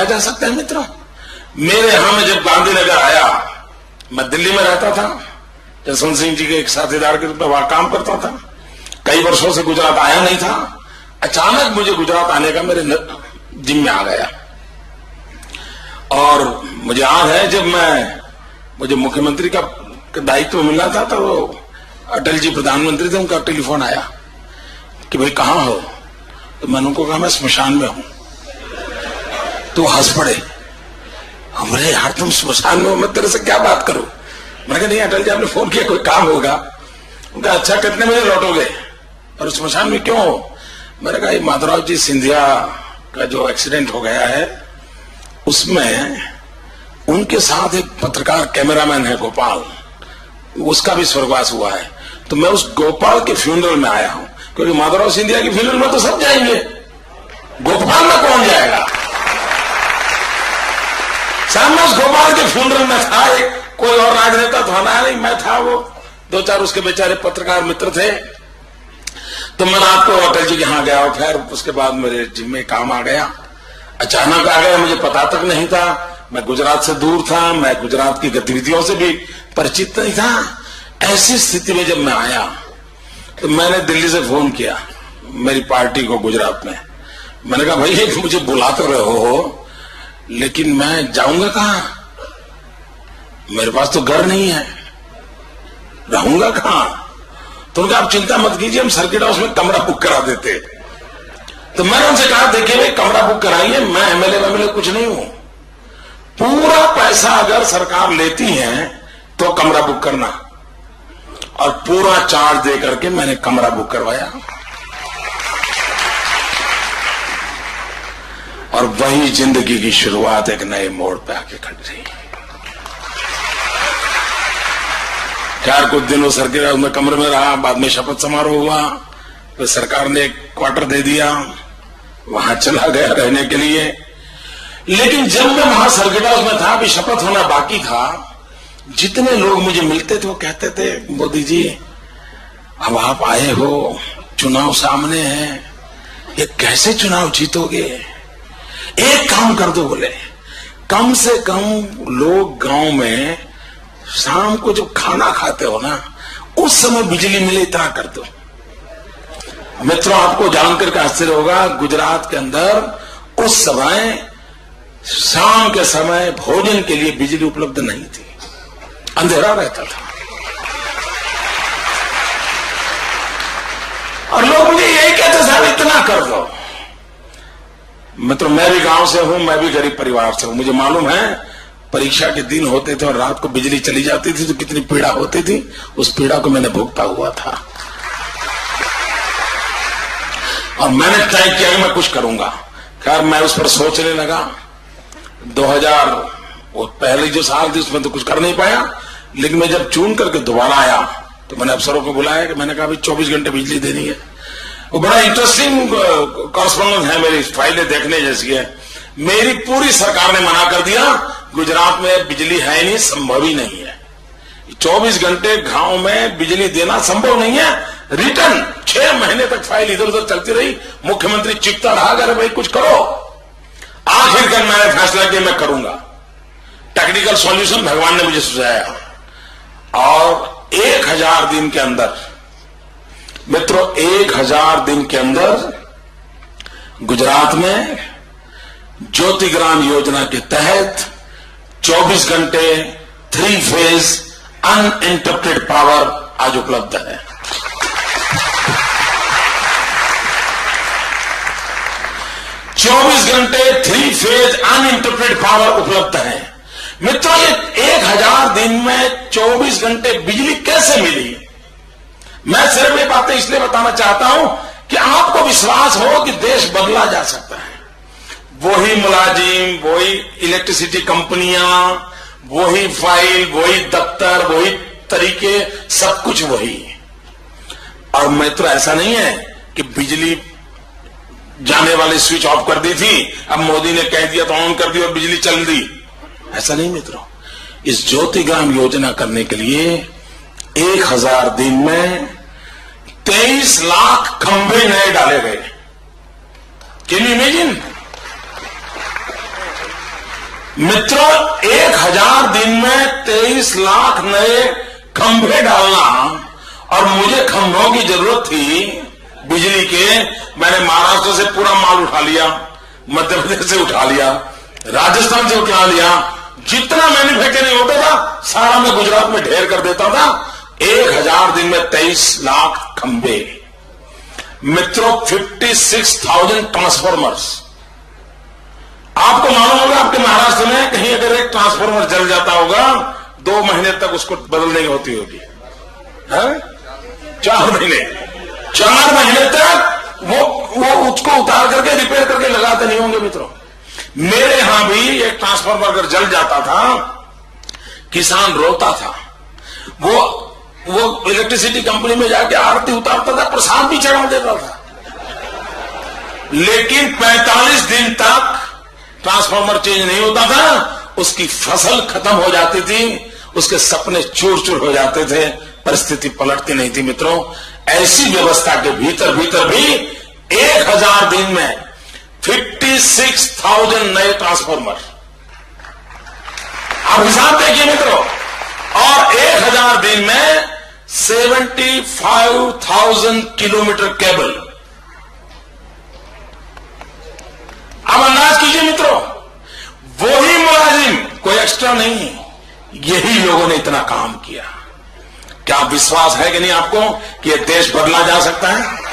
जा सकता है मित्रों? मेरे यहां में जब गांधीनगर आया, मैं दिल्ली में रहता था, जसवंत सिंह जी के एक साथीदार के रूप में वहां काम करता था, कई वर्षों से गुजरात आया नहीं था। अचानक मुझे गुजरात आने का मेरे जिम्मे आ गया। और मुझे याद है जब मुझे मुख्यमंत्री का दायित्व मिला था तो वो अटल जी प्रधानमंत्री थे, उनका टेलीफोन आया कि भाई कहां हो? तो मैंने उनको कहा मैं स्मशान में हूं। तो हंस पड़े, हमरे यार तुम स्मशान में हो, मैं तेरे से क्या बात करूं? मैंने कहा नहीं अटल जी आपने फोन किया, कोई काम होगा। उनका अच्छा कितने बजे लौटोगे और स्मशान में क्यों हो? मैंने कहा माधवराव जी सिंधिया का जो एक्सीडेंट हो गया है उसमें उनके साथ एक पत्रकार कैमरामैन है गोपाल, उसका भी स्वर्गवास हुआ है, तो मैं उस गोपाल के फ्यूनरल में आया हूं, क्योंकि माधवराव सिंधिया के फ्यूनरल में तो सब जाएंगे, गोपाल में कौन जाएगा? सामने उस गोपाल के फ्यूनरल में था, कोई और राजनेता तो होना नहीं, मैं था, वो दो चार उसके बेचारे पत्रकार मित्र थे। तो मैं रात को अटल जी के यहां गया और फिर उसके बाद मेरे जिम्मे काम आ गया, अचानक आ गया, मुझे पता तक नहीं था। मैं गुजरात से दूर था, मैं गुजरात की गतिविधियों से भी परिचित नहीं था। ऐसी स्थिति में जब मैं आया तो मैंने दिल्ली से फोन किया मेरी पार्टी को गुजरात में। मैंने कहा भाई मुझे बुलाते रहे हो लेकिन मैं जाऊंगा कहां? मेरे पास तो घर नहीं है, रहूंगा कहां? तो उनका आप चिंता मत कीजिए, हम सर्किट हाउस में कमरा बुक करा देते। तो मैंने उनसे कहा देखिए कमरा बुक कराइए, मैं एमएलए कुछ नहीं हूं, पूरा पैसा अगर सरकार लेती है तो कमरा बुक करना, और पूरा चार्ज दे करके मैंने कमरा बुक करवाया। और वही जिंदगी की शुरुआत एक नए मोड़ पे आके खड़ी रही। खैर कुछ दिनों सर्किट हाउस में कमरे में रहा, बाद में शपथ समारोह हुआ, तो सरकार ने एक क्वार्टर दे दिया, वहां चला गया रहने के लिए। लेकिन जब मैं वहां सर्किट हाउस में था, अभी शपथ होना बाकी था, जितने लोग मुझे मिलते थे वो कहते थे मोदी जी अब आप आए हो, चुनाव सामने है, ये कैसे चुनाव जीतोगे? एक काम कर दो, बोले कम से कम लोग गांव में शाम को जब खाना खाते हो ना उस समय बिजली मिले, इतना कर दो। मित्रों आपको जानकर के आश्चर्य होगा, गुजरात के अंदर उस समय शाम के समय भोजन के लिए बिजली उपलब्ध नहीं थी, अंधेरा रहता था। और लोग मुझे यही कहते साहब इतना कर दो। मित्रों मैं भी गांव से हूं, मैं भी गरीब परिवार से हूं, मुझे मालूम है परीक्षा के दिन होते थे और रात को बिजली चली जाती थी तो कितनी पीड़ा होती थी, उस पीड़ा को मैंने भुगता हुआ था। और मैंने तय किया कि मैं कुछ करूंगा। खैर मैं उस पर सोचने लगा। 2000 वो पहले जो साल थी उसमें तो कुछ कर नहीं पाया, लेकिन मैं जब चुन करके दोबारा आया तो मैंने अफसरों को बुलाया कि मैंने कहा भाई 24 घंटे बिजली देनी है। वो बड़ा इंटरेस्टिंग कॉरेस्पॉन्डेंस है, मेरी फाइलें देखने जैसी है। मेरी पूरी सरकार ने मना कर दिया, गुजरात में बिजली है नहीं, संभव ही नहीं है, 24 घंटे गांव में बिजली देना संभव नहीं है। रिटर्न 6 महीने तक फाइल इधर उधर चलती रही, मुख्यमंत्री चिपता रहा, अगर भाई कुछ करो। आखिरकार मैंने फैसला किया मैं करूंगा। टेक्निकल सॉल्यूशन भगवान ने मुझे सुझाया और 1000 दिन के अंदर, मित्रों 1000 दिन के अंदर गुजरात में ज्योतिग्राम योजना के तहत 24 घंटे 3 फेज अनइंटरप्टेड पावर आज उपलब्ध है। चौबीस घंटे 3 फेज अनइंटरप्टेड पावर उपलब्ध है। मित्रों ये 1000 दिन में 24 घंटे बिजली कैसे मिली? मैं सिर्फ ये बातें इसलिए बताना चाहता हूं कि आपको विश्वास हो कि देश बदला जा सकता है। वही मुलाजिम, वही इलेक्ट्रिसिटी कंपनियां, वही फाइल, वही दफ्तर, वही तरीके, सब कुछ वही। और मित्रों ऐसा नहीं है कि बिजली जाने वाली स्विच ऑफ कर दी थी, अब मोदी ने कह दिया तो ऑन कर दी और बिजली चल दी, ऐसा नहीं मित्रों। इस ज्योतिग्राम योजना करने के लिए 1000 दिन में 23 लाख खंभे नए डाले गए। Can you imagine? मित्रों, 1000 दिन में 23 लाख नए खंभे डालना, और मुझे खंभों की जरूरत थी बिजली के। मैंने महाराष्ट्र से पूरा माल उठा लिया, मध्य प्रदेश से उठा लिया, राजस्थान से उठा लिया। जितना मैन्युफैक्चरिंग होता था सारा मैं गुजरात में ढेर कर देता था। 1000 दिन में 23 लाख खंभे। मित्रों, 56,000 ट्रांसफॉर्मर्स। आपको मालूम होगा, आपके महाराष्ट्र में कहीं अगर एक ट्रांसफॉर्मर जल जाता होगा 2 महीने तक उसको बदलने की होती होगी, 4 महीने तक वो उसको उतार करके रिपेयर करके लगाते नहीं होंगे। मित्रों, मेरे यहां भी एक ट्रांसफॉर्मर अगर जल जाता था, किसान रोता था। वो इलेक्ट्रिसिटी कंपनी में जाके आरती उतारता था, प्रसाद भी चढ़ा देता था, लेकिन 45 दिन तक ट्रांसफॉर्मर चेंज नहीं होता था। उसकी फसल खत्म हो जाती थी, उसके सपने चूर चूर हो जाते थे, परिस्थिति पलटती नहीं थी। मित्रों, ऐसी व्यवस्था के भीतर भीतर भी 1000 दिन में 56,000 नए ट्रांसफॉर्मर। आप हिसाब देखिए मित्रों, और 1000 दिन में 75,000 किलोमीटर केबल। अब अंदाज कीजिए मित्रों, वही मुलाजिम, कोई एक्स्ट्रा नहीं, यही लोगों ने इतना काम किया। क्या विश्वास है कि नहीं आपको कि यह देश बदला जा सकता है?